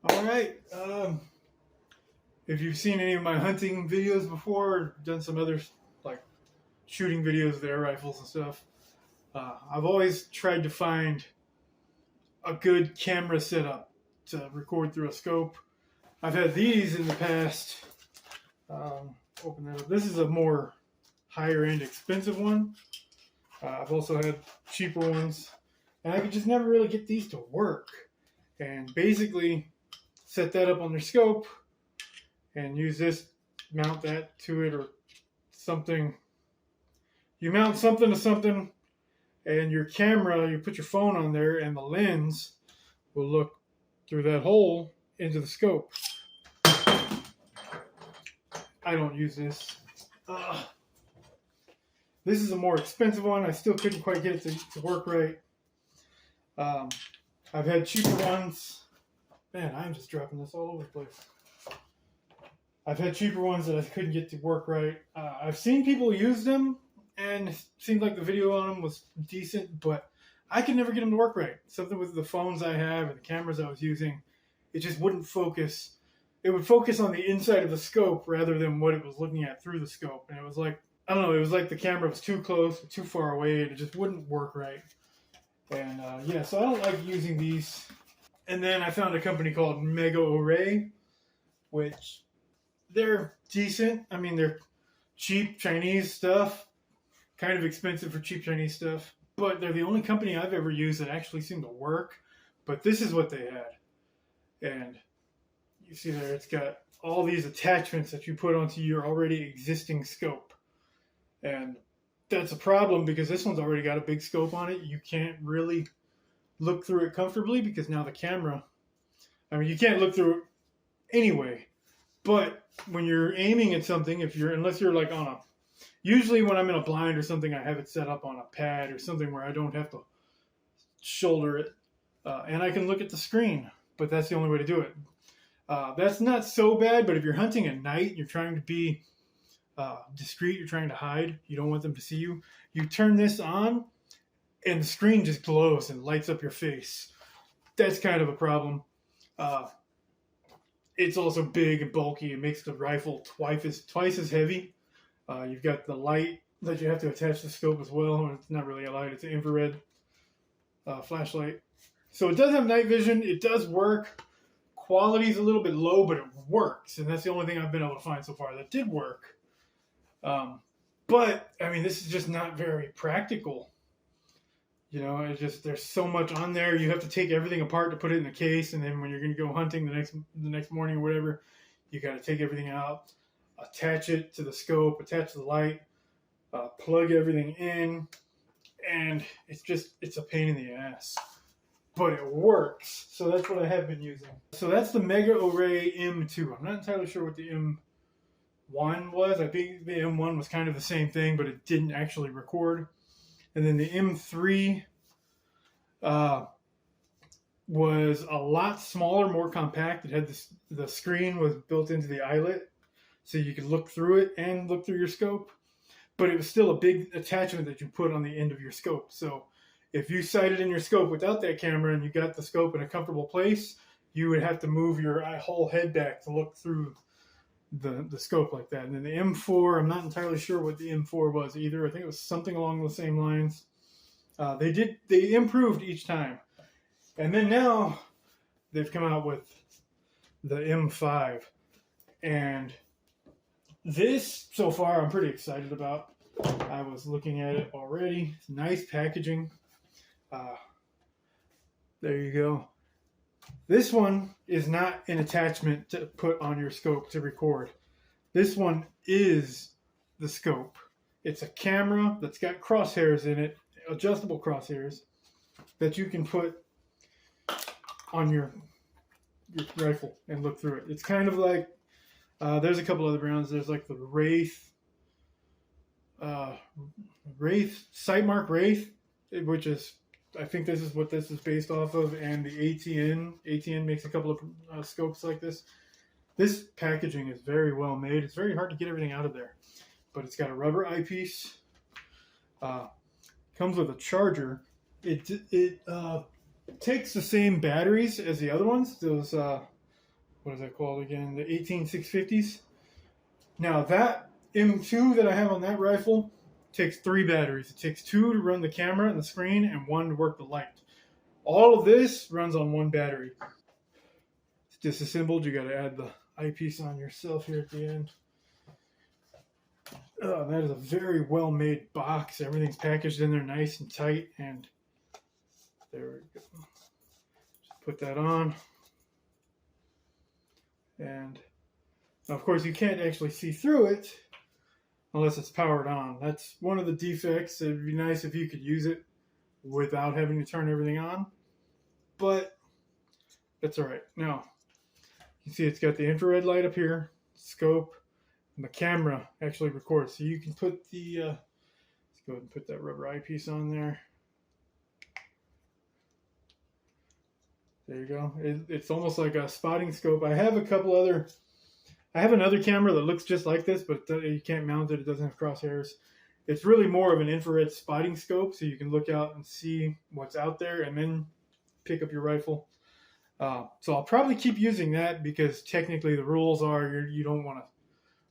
All right. If you've seen any of my hunting videos before, or done some other like shooting videos with air rifles and stuff, I've always tried to find a good camera setup to record through a scope. I've had these in the past. Open that up. This is a more higher end, expensive one. I've also had cheaper ones, and I could just never really get these to work. And basically, set that up on their scope and use this, mount that to it or something. You mount something to something, and your camera, you put your phone on there, and the lens will look through that hole into the scope. I don't use this. This is a more expensive one. I still couldn't quite get it to work right. I've had cheaper ones. Man, I'm just dropping this all over the place. I've had cheaper ones that I couldn't get to work right. I've seen people use them, and it seemed like the video on them was decent, but I could never get them to work right. Something with the phones I have and the cameras I was using, it just wouldn't focus. It would focus on the inside of the scope rather than what it was looking at through the scope. And it was like, I don't know, it was like the camera was too close or too far away, and it just wouldn't work right. And yeah, so I don't like using these. And then I found a company called MEGAOREI, which they're decent. I mean, they're cheap Chinese stuff, kind of expensive for cheap Chinese stuff, but they're the only company I've ever used that actually seemed to work. But this is what they had. And you see there, it's got all these attachments that you put onto your already existing scope. And that's a problem because this one's already got a big scope on it. You can't really look through it comfortably because now the camera, I mean, you can't look through it anyway. But when you're aiming at something, unless you're like on a, usually when I'm in a blind or something, I have it set up on a pad or something where I don't have to shoulder it. And I can look at the screen, but that's the only way to do it. That's not so bad, but if you're hunting at night, you're trying to be discreet, you're trying to hide, you don't want them to see you, you turn this on and the screen just glows and lights up your face. That's kind of a problem. It's also big and bulky. It makes the rifle twice as heavy. You've got the light that you have to attach to the scope as well. It's not really a light, it's an infrared flashlight. So it does have night vision. It does work. Quality's a little bit low, but it works. And that's the only thing I've been able to find so far that did work. But, I mean, this is just not very practical. You know, it's just, there's so much on there. You have to take everything apart to put it in the case, and then when you're going to go hunting the next morning or whatever, you got to take everything out, attach it to the scope, attach the light, plug everything in, and it's a pain in the ass. But it works, so that's what I have been using. So that's the MEGAOREI M2. I'm not entirely sure what the M1 was. I think the M1 was kind of the same thing, but it didn't actually record. And then the M3 was a lot smaller, more compact. It had the screen was built into the eyelet, so you could look through it and look through your scope. But it was still a big attachment that you put on the end of your scope. So if you sighted in your scope without that camera and you got the scope in a comfortable place, you would have to move your whole head back to look through the scope like that. And then the M4, I'm not entirely sure what the M4 was either. I think it was something along the same lines. They improved each time. And then now they've come out with the M5. And this, so far, I'm pretty excited about. I was looking at it already. It's nice packaging. There you go. This one is not an attachment to put on your scope to record. This one is the scope. It's a camera that's got crosshairs in it, adjustable crosshairs, that you can put on your rifle and look through it. It's kind of like, there's a couple other brands. There's like the Wraith, Sightmark Wraith, which is, I think this is what this is based off of, and the ATN. ATN makes a couple of scopes like this. This packaging is very well made. It's very hard to get everything out of there, but it's got a rubber eyepiece. Comes with a charger. It takes the same batteries as the other ones. Those what is that called again? The 18650s. Now that M2 that I have on that rifle takes 3 batteries. It takes 2 to run the camera and the screen and 1 to work the light. All of this runs on 1 battery. It's disassembled. You got to add the eyepiece on yourself here at the end. That is a very well made box. Everything's packaged in there nice and tight, and there we go. Just put that on. And of course you can't actually see through it unless it's powered on. That's one of the defects. It'd be nice if you could use it without having to turn everything on, but that's all right. Now you can see it's got the infrared light up here, scope, and the camera actually records. So you can put the let's go ahead and put that rubber eyepiece on there. There you go. It's almost like a spotting scope. I have another camera that looks just like this, but you can't mount it. It doesn't have crosshairs. It's really more of an infrared spotting scope, so you can look out and see what's out there and then pick up your rifle. So I'll probably keep using that because technically the rules are you don't want to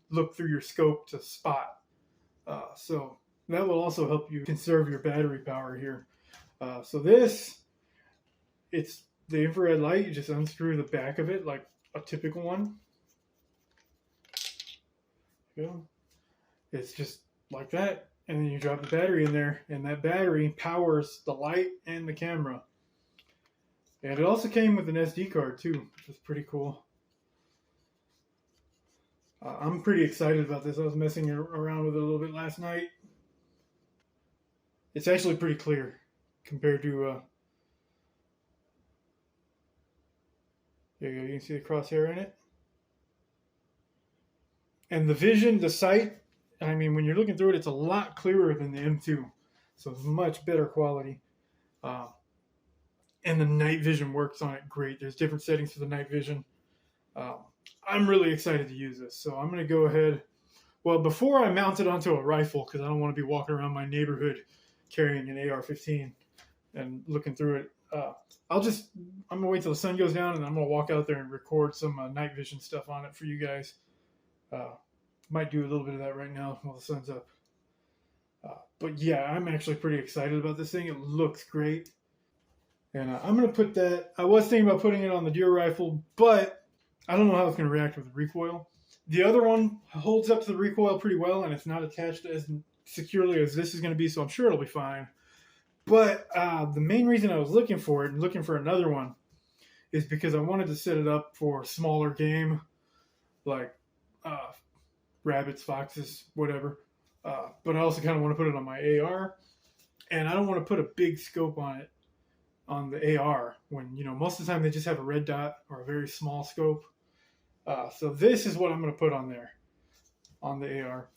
look through your scope to spot. So that will also help you conserve your battery power here. So this, it's the infrared light. You just unscrew the back of it like a typical one. You know, it's just like that, and then you drop the battery in there, and that battery powers the light and the camera. And it also came with an SD card too, which is pretty cool. I'm pretty excited about this. I was messing around with it a little bit last night. It's actually pretty clear compared to there you go. You can see the crosshair in it. And the vision, the sight, I mean, when you're looking through it, it's a lot clearer than the M2. So it's much better quality. And the night vision works on it great. There's different settings for the night vision. I'm really excited to use this. So I'm going to go ahead. Well, before I mount it onto a rifle, because I don't want to be walking around my neighborhood carrying an AR-15 and looking through it. I'm going to wait till the sun goes down, and I'm going to walk out there and record some night vision stuff on it for you guys. Might do a little bit of that right now while the sun's up. But yeah, I'm actually pretty excited about this thing. It looks great. And I'm going to put that, I was thinking about putting it on the deer rifle, but I don't know how it's going to react with the recoil. The other one holds up to the recoil pretty well, and it's not attached as securely as this is going to be, so I'm sure it'll be fine. But the main reason I was looking for it and looking for another one is because I wanted to set it up for smaller game, like rabbits, foxes, whatever. But I also kind of want to put it on my AR, and I don't want to put a big scope on it on the AR when, you know, most of the time they just have a red dot or a very small scope. So this is what I'm going to put on there on the AR.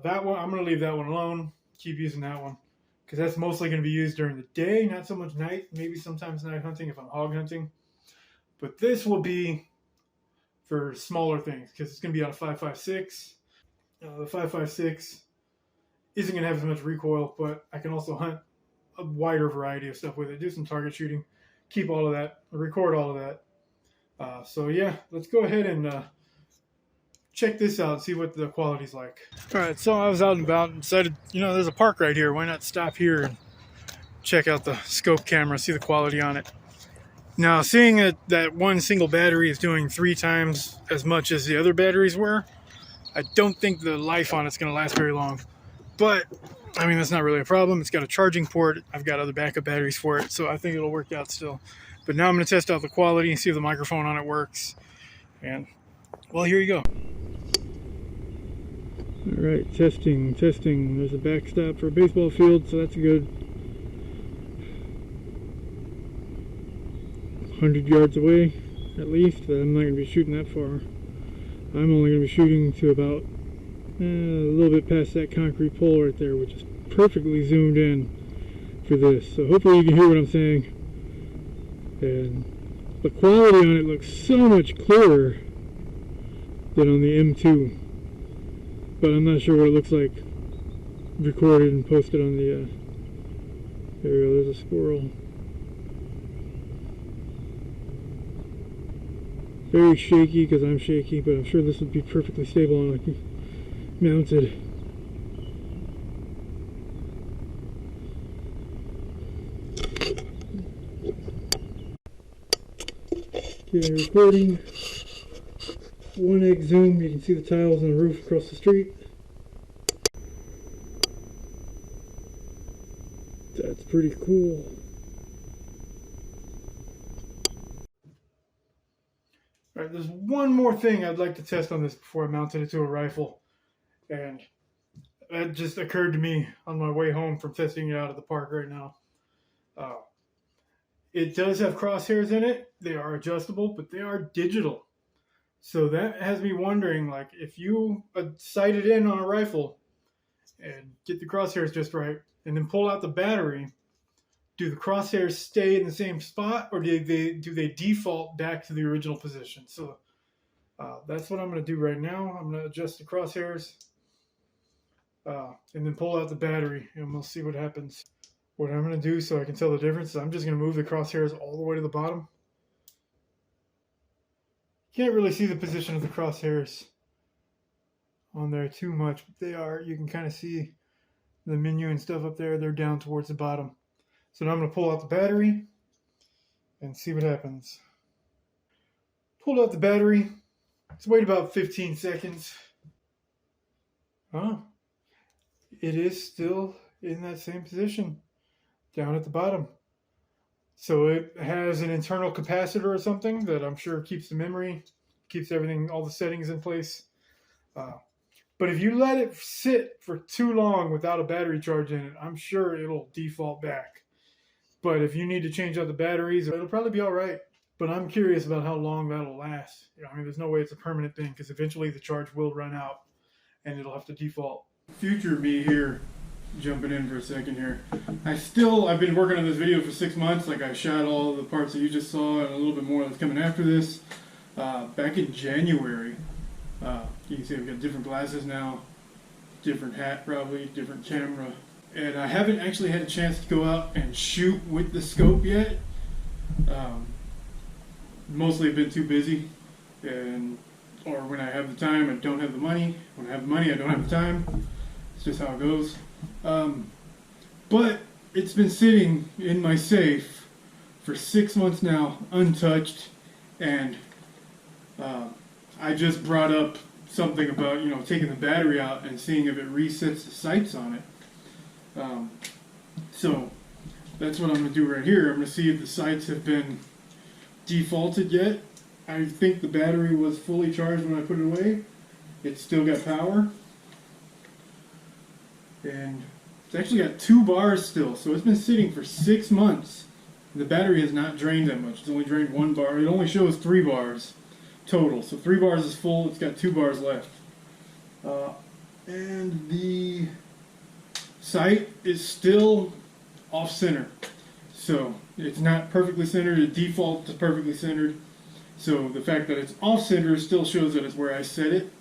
That one, I'm going to leave that one alone. Keep using that one because that's mostly going to be used during the day, not so much night. Maybe sometimes night hunting if I'm hog hunting. But this will be for smaller things because it's going to be on a 5.56. The 5.56 isn't going to have as much recoil, but I can also hunt a wider variety of stuff with it. Do some target shooting, keep all of that, record all of that. So yeah, let's go ahead and check this out and see what the quality's like. All right, so I was out and about and decided, you know, there's a park right here. Why not stop here and check out the scope camera, see the quality on it. Now, seeing that one single battery is doing 3 times as much as the other batteries were, I don't think the life on it's going to last very long. But, I mean, that's not really a problem. It's got a charging port. I've got other backup batteries for it, so I think it'll work out still. But now I'm going to test out the quality and see if the microphone on it works. And, well, here you go. All right, testing. There's a backstop for a baseball field, so that's good. 100 yards away, at least. I'm not going to be shooting that far. I'm only going to be shooting to about a little bit past that concrete pole right there, which is perfectly zoomed in for this. So hopefully you can hear what I'm saying. And the quality on it looks so much clearer than on the M2. But I'm not sure what it looks like recorded and posted on the, there we go, there's a squirrel. Very shaky because I'm shaky, but I'm sure this would be perfectly stable on like mounted. Okay, recording. 1x zoom, you can see the tiles on the roof across the street. That's pretty cool. Alright, there's one more thing I'd like to test on this before I mounted it to a rifle. And that just occurred to me on my way home from testing it out at the park right now. It does have crosshairs in it. They are adjustable, but they are digital. So that has me wondering, like, if you sight it in on a rifle and get the crosshairs just right, and then pull out the battery, do the crosshairs stay in the same spot, or do they default back to the original position? So that's what I'm going to do right now. I'm going to adjust the crosshairs and then pull out the battery, and we'll see what happens. What I'm going to do so I can tell the difference is I'm just going to move the crosshairs all the way to the bottom. Can't really see the position of the crosshairs on there too much, but they are. You can kind of see the menu and stuff up there. They're down towards the bottom. So now I'm going to pull out the battery and see what happens. Pulled out the battery. Let's wait about 15 seconds. It is still in that same position down at the bottom. So it has an internal capacitor or something that I'm sure keeps the memory, keeps everything, all the settings in place. But if you let it sit for too long without a battery charge in it, I'm sure it'll default back. But if you need to change out the batteries, it'll probably be all right. But I'm curious about how long that'll last. I mean, there's no way it's a permanent thing because eventually the charge will run out and it'll have to default. Future me here, jumping in for a second here. I've been working on this video for 6 months. Like, I shot all the parts that you just saw and a little bit more that's coming after this. Back in January, you can see I've got different glasses now, different hat probably, different camera. And I haven't actually had a chance to go out and shoot with the scope yet. Mostly I've been too busy, or when I have the time, I don't have the money. When I have the money, I don't have the time. It's just how it goes. But it's been sitting in my safe for 6 months now, untouched, and I just brought up something about, taking the battery out and seeing if it resets the sights on it. So that's what I'm going to do right here. I'm going to see if the sights have been defaulted yet. I think the battery was fully charged when I put it away. It's still got power. And it's actually got 2 bars still. So it's been sitting for 6 months. The battery has not drained that much. It's only drained 1 bar. It only shows 3 bars total. So 3 bars is full. It's got 2 bars left. And the sight is still off center. So it's not perfectly centered. It defaults to perfectly centered. So the fact that it's off center still shows that it's where I set it.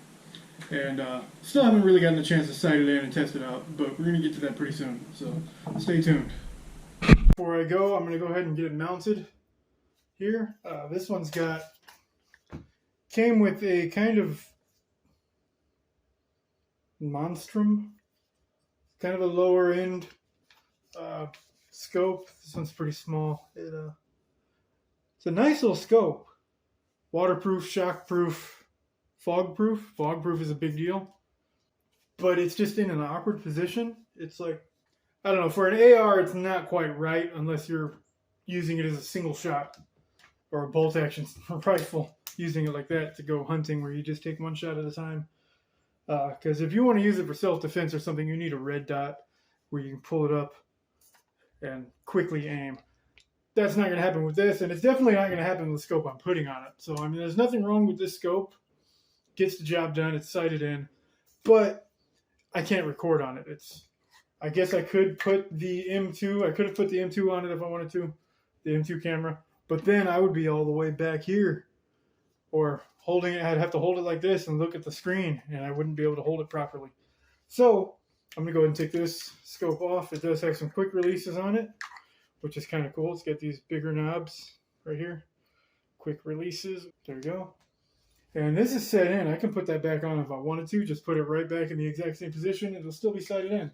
And still haven't really gotten a chance to sight it in and test it out, but we're going to get to that pretty soon. So stay tuned. Before I go, I'm going to go ahead and get it mounted here. This one's came with a kind of monstrum, kind of a lower end scope. This one's pretty small. It's a nice little scope. Waterproof, shockproof, fogproof. Fogproof is a big deal. But it's just in an awkward position. It's like, I don't know, for an AR it's not quite right unless you're using it as a single shot or a bolt action rifle, using it like that to go hunting where you just take 1 shot at a time. Because if you want to use it for self-defense or something, you need a red dot where you can pull it up and quickly aim. That's not going to happen with this, and it's definitely not going to happen with the scope I'm putting on it. So, I mean, there's nothing wrong with this scope. Gets the job done. It's sighted in. But I can't record on it. I guess I could put the M2. I could have put the M2 on it if I wanted to, the M2 camera. But then I would be all the way back here. Or holding it, I'd have to hold it like this and look at the screen, and I wouldn't be able to hold it properly. So I'm going to go ahead and take this scope off. It does have some quick releases on it, which is kind of cool. It's got these bigger knobs right here. quick releases. There we go. And this is set in. I can put that back on if I wanted to. Just put it right back in the exact same position. It'll still be sighted in.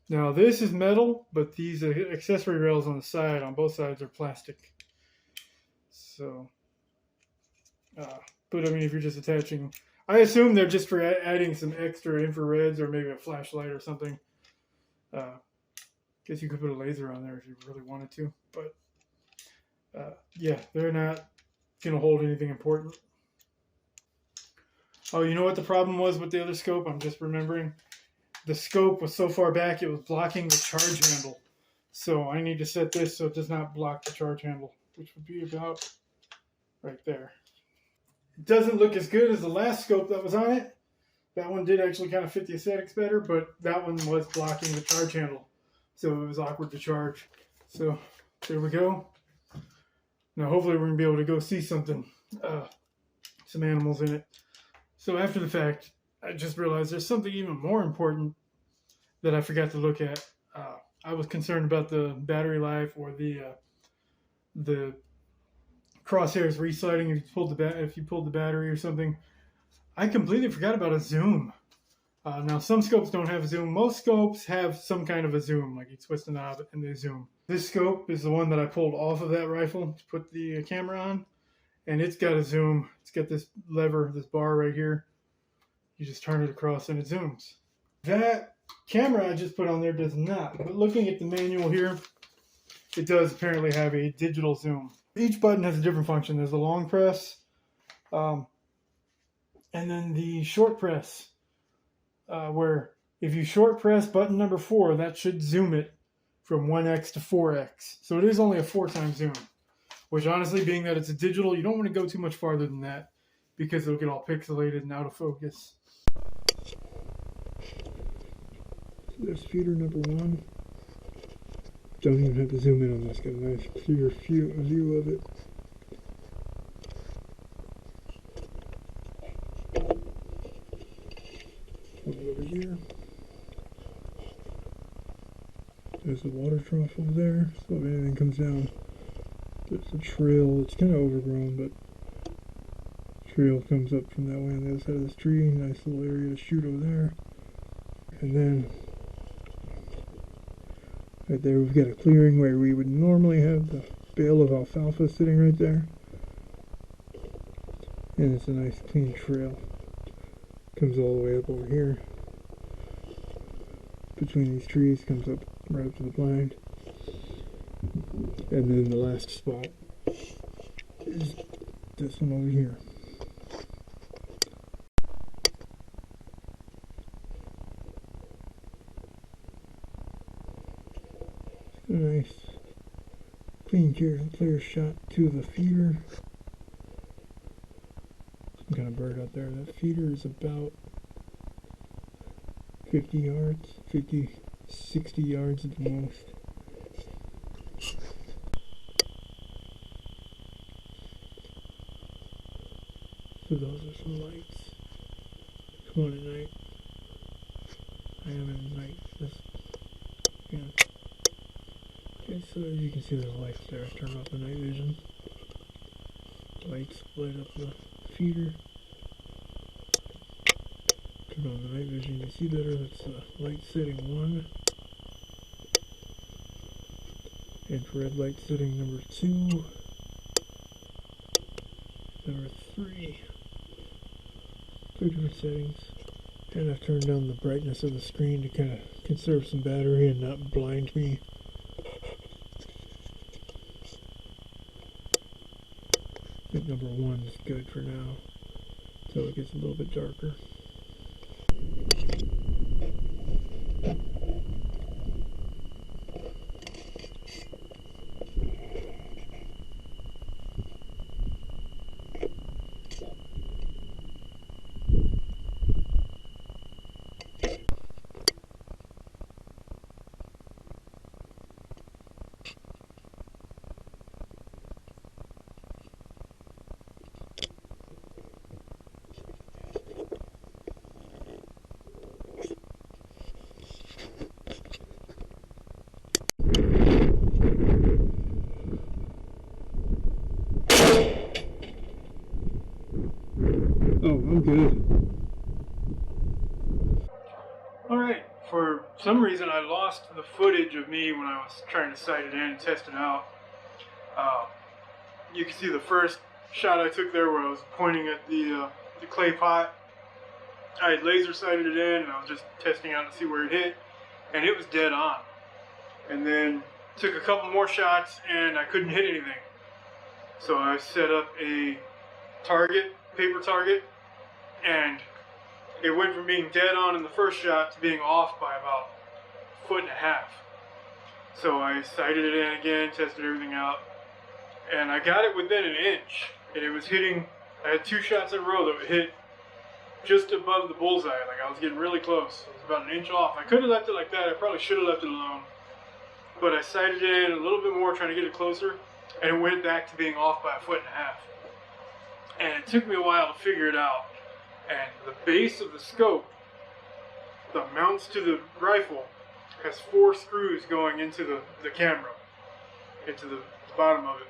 Now this is metal, but these accessory rails on the side, on both sides, are plastic. So, but I mean, if you're just attaching, I assume they're just for adding some extra infrareds or maybe a flashlight or something. Guess you could put a laser on there if you really wanted to, but yeah, they're not gonna hold anything important. Oh, you know what the problem was with the other scope? I'm just remembering. The scope was so far back it was blocking the charge handle. So I need to set this so it does not block the charge handle, which would be about right there. It doesn't look as good as the last scope that was on it. That one did actually kind of fit the aesthetics better, but that one was blocking the charge handle. So it was awkward to charge. So there we go. Now hopefully we're going to be able to go see something, some animals in it. So after the fact, I just realized there's something even more important that I forgot to look at. I was concerned about the battery life or the crosshairs resliding if you pulled the battery or something. I completely forgot about a zoom. Now some scopes don't have a zoom. Most scopes have some kind of a zoom, like you twist the knob and they zoom. This scope is the one that I pulled off of that rifle to put the camera on, and it's got a zoom. It's got this lever, this bar right here. You just turn it across and it zooms. That camera I just put on there does not, but looking at the manual here, it does apparently have a digital zoom. Each button has a different function. There's the long press, and then the short press, where if you short press button number 4, that should zoom it from 1x to 4x. So it is only a 4-time zoom, which honestly, being that it's a digital, you don't want to go too much farther than that because it'll get all pixelated and out of focus. There's feeder number 1. Don't even have to zoom in on this. Got a nice clear view of it. Over here. There's the water trough over there. So if anything comes down, there's a trail. It's kind of overgrown, but trail comes up from that way on the other side of this tree. Nice little area to shoot over there. And then right there we've got a clearing where we would normally have the bale of alfalfa sitting right there. And it's a nice clean trail. Comes all the way up over here. Between these trees, comes up right up to the blind. And then the last spot is this one over here. A nice clean, clear shot to the feeder. Some kind of bird out there. That feeder is about 50 yards, 60 yards at the most. So those are some lights. Come on at night. I am in the night. Yeah. Okay, so as you can see, there's lights there. I turned off the night vision. Lights light up the feeder. Turn on the night vision, you can see better. That's light setting 1. Infrared light setting number 2. Number 3. 3 different settings. And I've turned down the brightness of the screen to kind of conserve some battery and not blind me. I think number 1 is good for now, until it gets a little bit darker. Oh, I'm good. Alright, for some reason I lost the footage of me when I was trying to sight it in and test it out. You can see the first shot I took there where I was pointing at the clay pot. I had laser sighted it in and I was just testing out to see where it hit, and it was dead on. And then took a couple more shots and I couldn't hit anything. So I set up a target, paper target, and it went from being dead on in the first shot to being off by about a foot and a half. So I sighted it in again, tested everything out, and I got it within an inch. And it was hitting, I had 2 shots in a row that would hit just above the bullseye. Like, I was getting really close. It was about an inch off. I could have left it like that. I probably should have left it alone. But I sighted it in a little bit more, trying to get it closer, and it went back to being off by a foot and a half. And it took me a while to figure it out. And the base of the scope, the mounts to the rifle, has 4 screws going into the camera, into the bottom of it.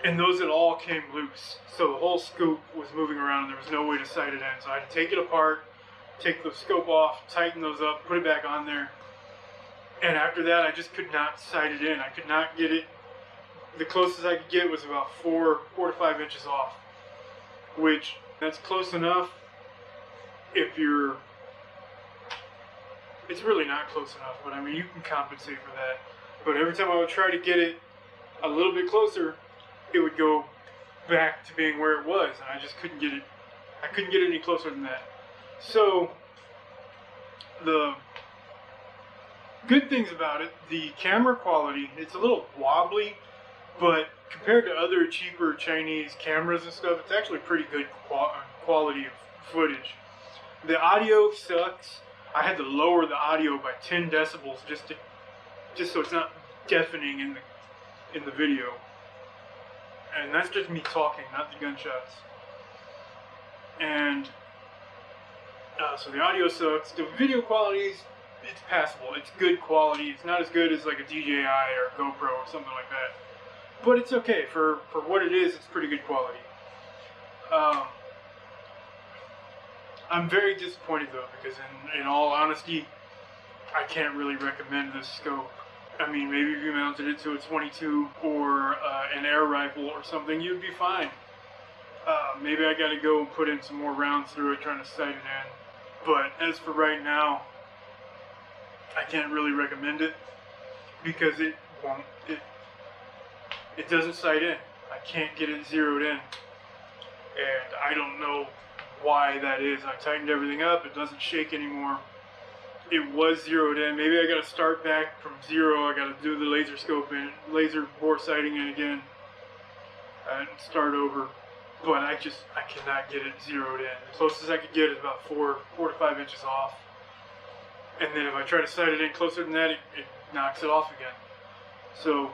And those had all came loose. So the whole scope was moving around and there was no way to sight it in. So I had to take it apart, take the scope off, tighten those up, put it back on there. And after that, I just could not sight it in. I could not get it. The closest I could get was about 4 to 5 inches off, which that's close enough if you're, it's really not close enough, but I mean, you can compensate for that. But every time I would try to get it a little bit closer, it would go back to being where it was, and I just couldn't get it, I couldn't get it any closer than that. So, the good things about it, the camera quality, it's a little wobbly, but compared to other cheaper Chinese cameras and stuff, it's actually pretty good quality of footage. The audio sucks. I had to lower the audio by 10 decibels just so it's not deafening in the video. And that's just me talking, not the gunshots. And so the audio sucks. The video quality is, it's passable. It's good quality. It's not as good as like a DJI or a GoPro or something like that. But it's okay. For what it is, it's pretty good quality. I'm very disappointed though, because in all honesty, I can't really recommend this scope. I mean, maybe if you mounted it to a 22 or an air rifle or something, you'd be fine. Maybe I gotta go and put in some more rounds through it, trying to sight it in. But as for right now, I can't really recommend it because it won't. It doesn't sight in. I can't get it zeroed in, and I don't know why that is. I tightened everything up. It doesn't shake anymore. It was zeroed in. Maybe I got to start back from 0. I got to do the laser scope in, laser bore sighting in again, and start over. But I cannot get it zeroed in. The closest I could get is about 4 to 5 inches off. And then if I try to sight it in closer than that, it knocks it off again. So,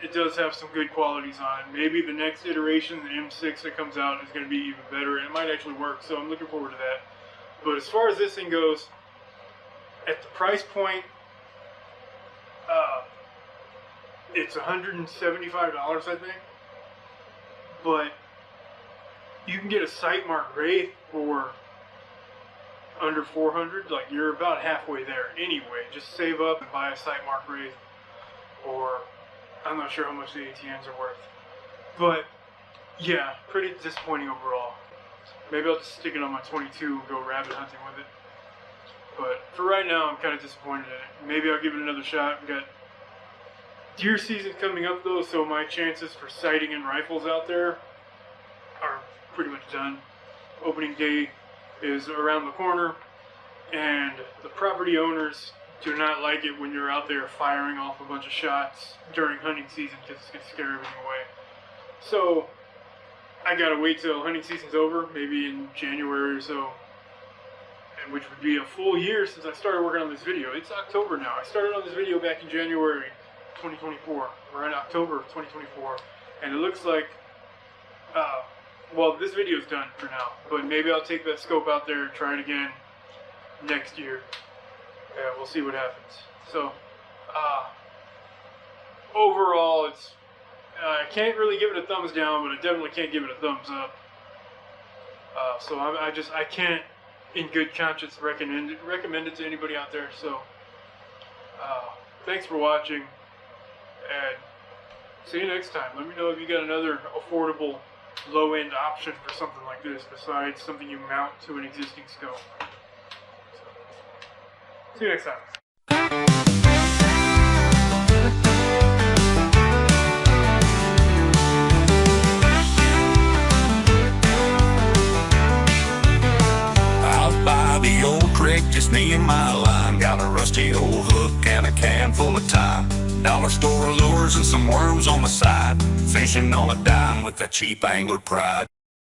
it does have some good qualities on it. Maybe the next iteration, the M6 that comes out, is going to be even better, and it might actually work, so I'm looking forward to that. But as far as this thing goes, at the price point, it's $175, I think. But you can get a Sightmark Wraith for under $400. Like, you're about halfway there anyway. Just save up and buy a Sightmark Wraith, or I'm not sure how much the ATNs are worth. But yeah, pretty disappointing overall. Maybe I'll just stick it on my 22 and go rabbit hunting with it. But for right now, I'm kind of disappointed in it. Maybe I'll give it another shot. We've got deer season coming up though, so my chances for sighting in rifles out there are pretty much done. Opening day is around the corner, and the property owners do not like it when you're out there firing off a bunch of shots during hunting season because it's going to scare everything away. So I gotta wait till hunting season's over, maybe in January or so, and which would be a full year since I started working on this video. It's October now. I started on this video back in January 2024. We're in October of 2024, and it looks like, well, this video's done for now, but maybe I'll take that scope out there and try it again next year. We'll see what happens. So, overall, I can't really give it a thumbs down, but I definitely can't give it a thumbs up. So I can't, in good conscience, recommend it to anybody out there. So, thanks for watching, and see you next time. Let me know if you got another affordable, low-end option for something like this, besides something you mount to an existing scope. So, see you next time. Just me and my line. Got a rusty old hook and a can full of time. Dollar store lures and some worms on the side. Fishing on a dime with that cheap angler pride.